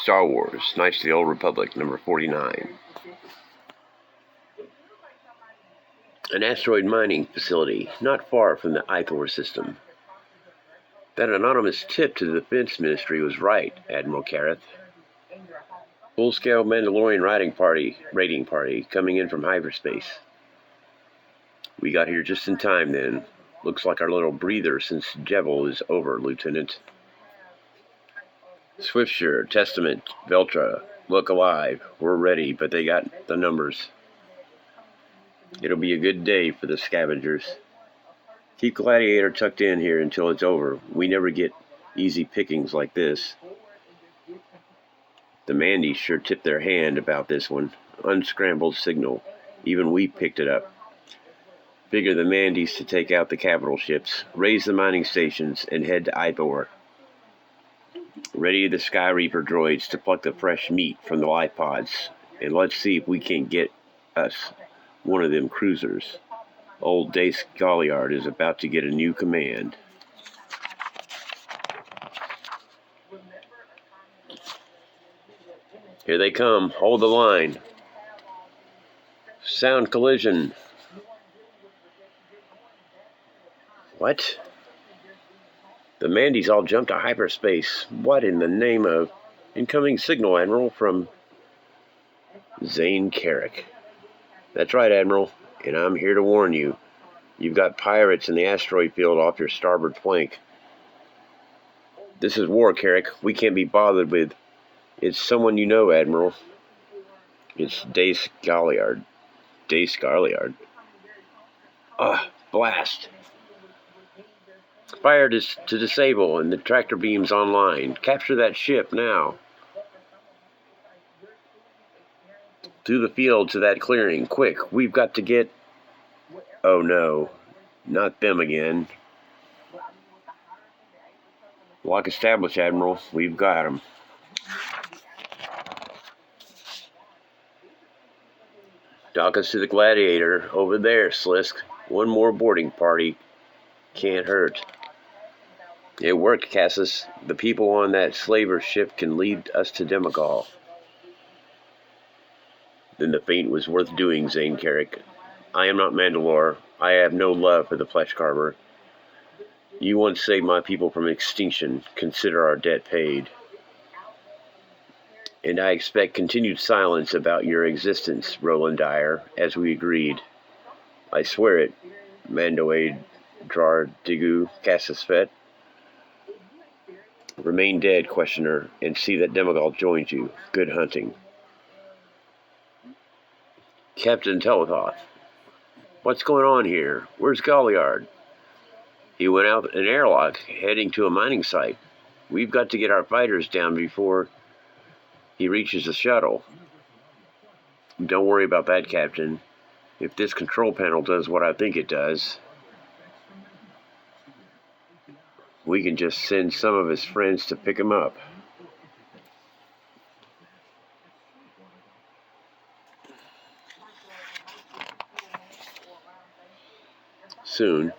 Star Wars, Knights of the Old Republic, number 49. An asteroid mining facility not far from the Ithor system. That anonymous tip to the Defense Ministry was right, Admiral Kareth. Full-scale Mandalorian raiding party coming in from hyperspace. We got here just in time then. Looks like our little breather since Jebel is over, Lieutenant. Swiftsure, Testament, Veltra, look alive. We're ready, but they got the numbers. It'll be a good day for the scavengers. Keep Gladiator tucked in here until it's over. We never get easy pickings like this. The Mandies sure tipped their hand about this one. Unscrambled signal. Even we picked it up. Figure the Mandies to take out the capital ships, raise the mining stations, and head to Ithor. Ready the Sky Reaper droids to pluck the fresh meat from the life pods. And let's see if we can't get us one of them cruisers. Old Dace Galliard is about to get a new command. Here they come. Hold the line. Sound collision. What? The Mandies all jumped to hyperspace. What in the name of... Incoming signal, Admiral, from Zane Carrick. That's right, Admiral, and I'm here to warn you. You've got pirates in the asteroid field off your starboard flank. This is war, Carrick. We can't be bothered with... It's someone you know, Admiral. It's Dace Galliard. Dace Galliard. Blast. Fire to disable and the tractor beams online. Capture that ship now. Through the field to that clearing. Quick, we've got to get... Oh no, not them again. Lock established, Admiral. We've got them. Dock us to the Gladiator. Over there, Slisk. One more boarding party. Can't hurt. It worked, Cassus. The people on that slaver ship can lead us to Demagal. Then the feint was worth doing, Zane Carrick. I am not Mandalore. I have no love for the flesh carver. You once saved my people from extinction. Consider our debt paid. And I expect continued silence about your existence, Roland Dyer, as we agreed. I swear it, Mandoade Drar Digu Cassus Fett. Remain dead, questioner, and see that Demagal joins you. Good hunting. Captain Telethoth. What's going on here? Where's Galliard? He went out an airlock, heading to a mining site. We've got to get our fighters down before he reaches the shuttle. Don't worry about that, Captain. If this control panel does what I think it does, we can just send some of his friends to pick him up. Soon.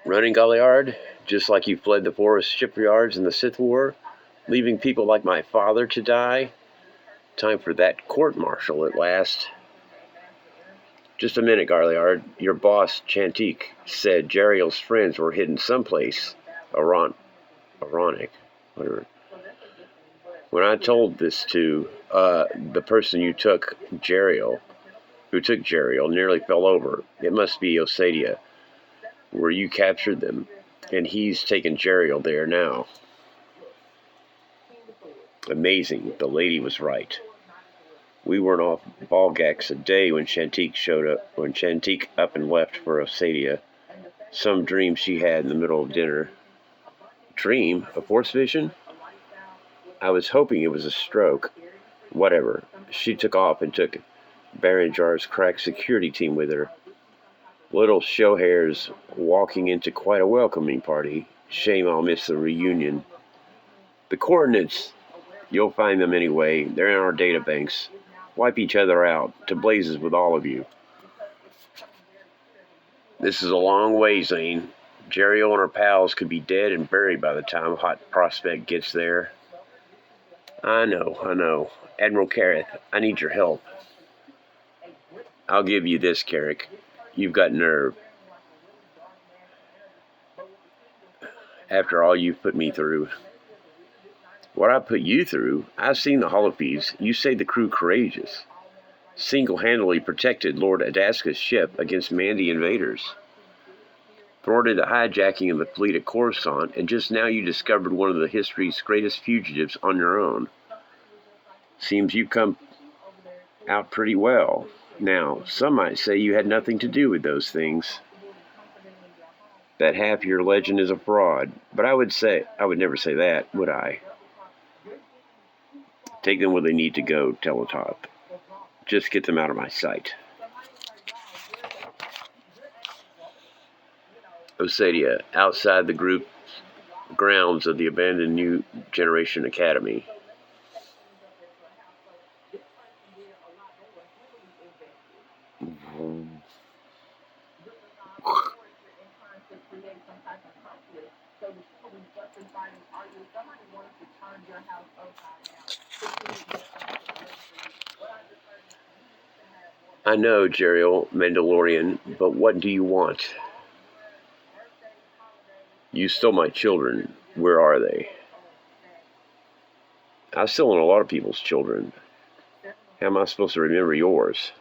Running, Galliard, just like you fled the forest shipyards in the Sith War, leaving people like my father to die? Time for that court-martial at last. Just a minute, Galliard. Your boss, Chantique, said Jeriel's friends were hidden someplace. Ironic. Whatever. When I told this to the person who took Jeriel, nearly fell over. It must be Osadia, where you captured them, and he's taken Jeriel there now. Amazing, the lady was right. We weren't off Balgax a day when Chantique up and left for Osadia. Some dream she had in the middle of dinner. Dream? A force vision? I was hoping it was a stroke. Whatever. She took off and took Berenjar's crack security team with her. Little show hairs walking into quite a welcoming party. Shame I'll miss the reunion. The coordinates! You'll find them anyway. They're in our databanks. Wipe each other out. To blazes with all of you. This is a long way, Zane. Jeriel and her pals could be dead and buried by the time Hot Prospect gets there. I know. Admiral Kareth, I need your help. I'll give you this, Carrick. You've got nerve. After all you've put me through. What I put you through? I've seen the holopedes. You say the crew courageous. Single-handedly protected Lord Adaska's ship against Mandi invaders. Thwarted the hijacking of the fleet at Coruscant, and just now you discovered one of the history's greatest fugitives on your own. Seems you've come out pretty well. Now, some might say you had nothing to do with those things. That half your legend is a fraud, but I would never say that, would I? Take them where they need to go, Teletop. Just get them out of my sight. Osadia, outside the group grounds of the abandoned New Generation Academy. I know, Jeriel, Mandalorian, but what do you want? You stole my children. Where are they? I've stolen a lot of people's children. How am I supposed to remember yours?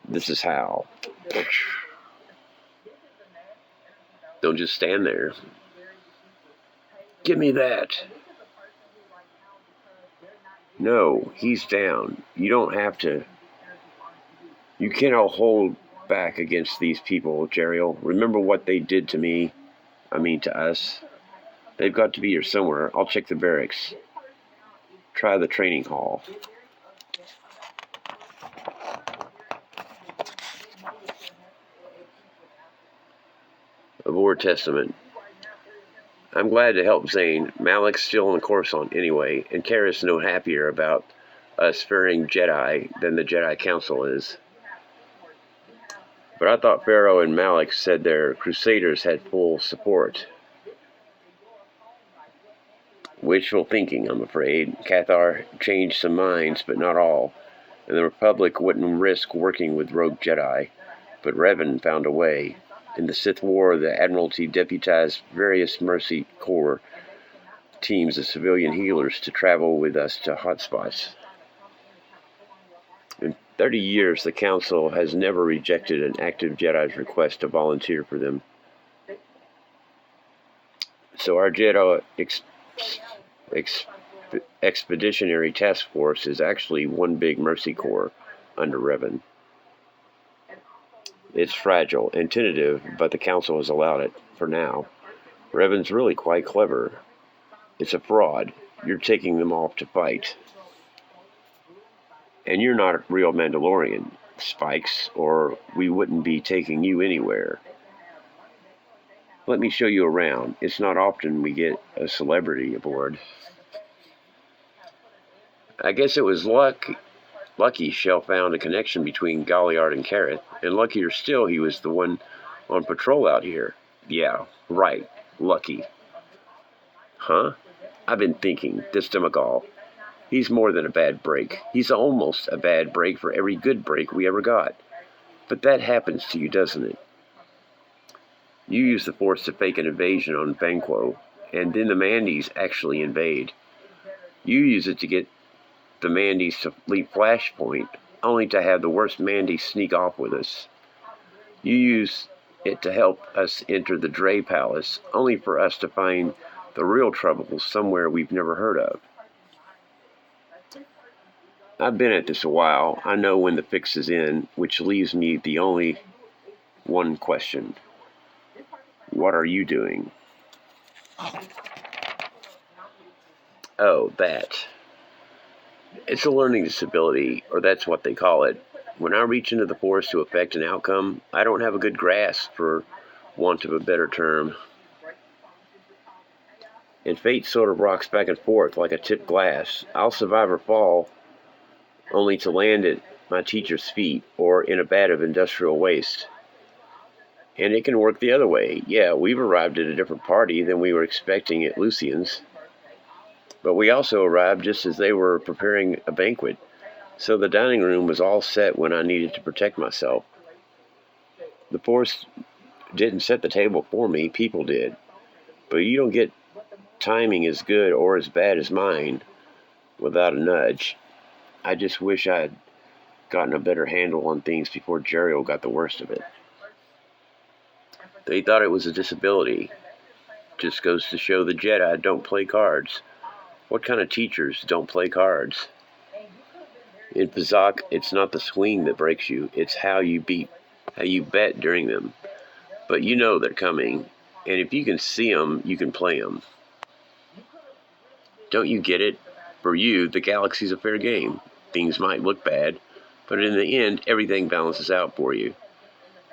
This is how. Don't just stand there. Give me that. No, he's down. You don't have to. You cannot hold back against these people, Jeriel. Remember what they did to me. To us. They've got to be here somewhere. I'll check the barracks. Try the training hall. Aboard Testament. I'm glad to help Zane. Malak's still on the Coruscant anyway, and Kara's no happier about us ferrying Jedi than the Jedi Council is. But I thought Pharaoh and Malak said their Crusaders had full support. Wishful thinking, I'm afraid. Cathar changed some minds, but not all, and the Republic wouldn't risk working with rogue Jedi, but Revan found a way. In the Sith War, the Admiralty deputized various Mercy Corps teams of civilian healers to travel with us to hotspots. In 30 years, the Council has never rejected an active Jedi's request to volunteer for them. So our Jedi Expeditionary Task Force is actually one big Mercy Corps under Revan. It's fragile and tentative, but the Council has allowed it, for now. Revan's really quite clever. It's a fraud. You're taking them off to fight. And you're not a real Mandalorian, Spikes, or we wouldn't be taking you anywhere. Let me show you around. It's not often we get a celebrity aboard. I guess it was lucky Shell found a connection between Galliard and Kareth, and luckier still he was the one on patrol out here. Yeah, right, lucky. Huh? I've been thinking, this Demagal. He's more than a bad break. He's almost a bad break for every good break we ever got. But that happens to you, doesn't it? You use the Force to fake an invasion on Banquo, and then the Mandis actually invade. You use it to get the Mandis to leave Flashpoint, only to have the worst Mandis sneak off with us. You use it to help us enter the Dre Palace, only for us to find the real trouble somewhere we've never heard of. I've been at this a while. I know when the fix is in, which leaves me the only one question. What are you doing? Oh, that. It's a learning disability, or that's what they call it. When I reach into the Force to affect an outcome, I don't have a good grasp, for want of a better term. And fate sort of rocks back and forth like a tipped glass. I'll survive or fall, only to land at my teacher's feet or in a vat of industrial waste. And it can work the other way. Yeah, we've arrived at a different party than we were expecting at Lucian's. But we also arrived just as they were preparing a banquet, so the dining room was all set when I needed to protect myself. The force didn't set the table for me, people did. But you don't get timing as good or as bad as mine without a nudge. I just wish I'd gotten a better handle on things before Jeriel got the worst of it. They thought it was a disability. Just goes to show the Jedi don't play cards. What kind of teachers don't play cards? In Pazak, it's not the swing that breaks you, it's how you bet during them. But you know they're coming, and if you can see them, you can play them. Don't you get it? For you, the galaxy's a fair game. Things might look bad, but in the end, everything balances out for you.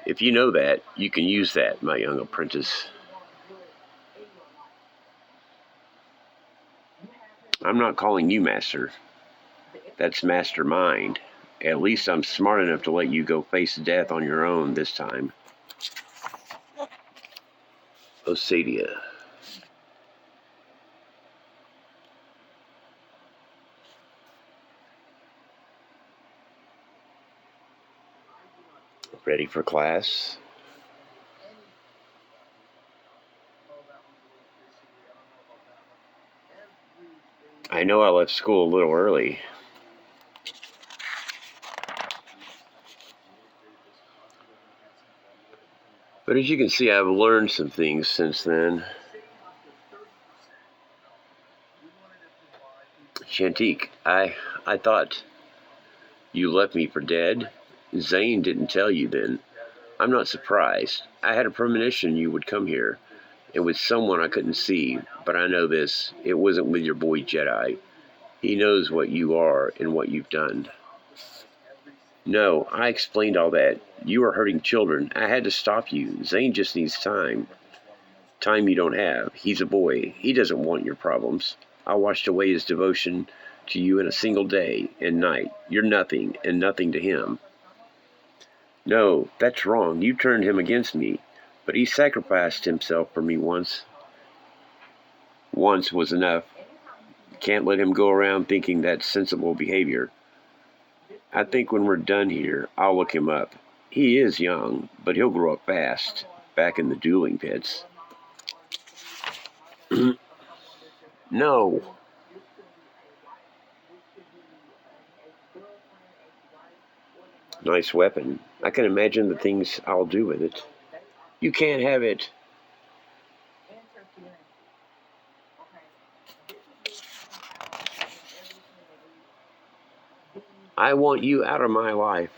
If you know that, you can use that, my young apprentice. I'm not calling you master. That's mastermind. At least I'm smart enough to let you go face death on your own this time. Osadia. Ready for class? I know I left school a little early. But as you can see, I've learned some things since then. Shantique, I thought you left me for dead. Zane didn't tell you then. I'm not surprised. I had a premonition you would come here, and with someone I couldn't see, but I know this. It wasn't with your boy Jedi. He knows what you are and what you've done. No, I explained all that. You are hurting children. I had to stop you. Zane just needs time. Time you don't have. He's a boy. He doesn't want your problems. I washed away his devotion to you in a single day and night. You're nothing, and nothing to him. No, that's wrong. You turned him against me. But he sacrificed himself for me once. Once was enough. Can't let him go around thinking that's sensible behavior. I think when we're done here, I'll look him up. He is young, but he'll grow up fast, back in the dueling pits. No. Nice weapon. I can imagine the things I'll do with it. You can't have it. I want you out of my life.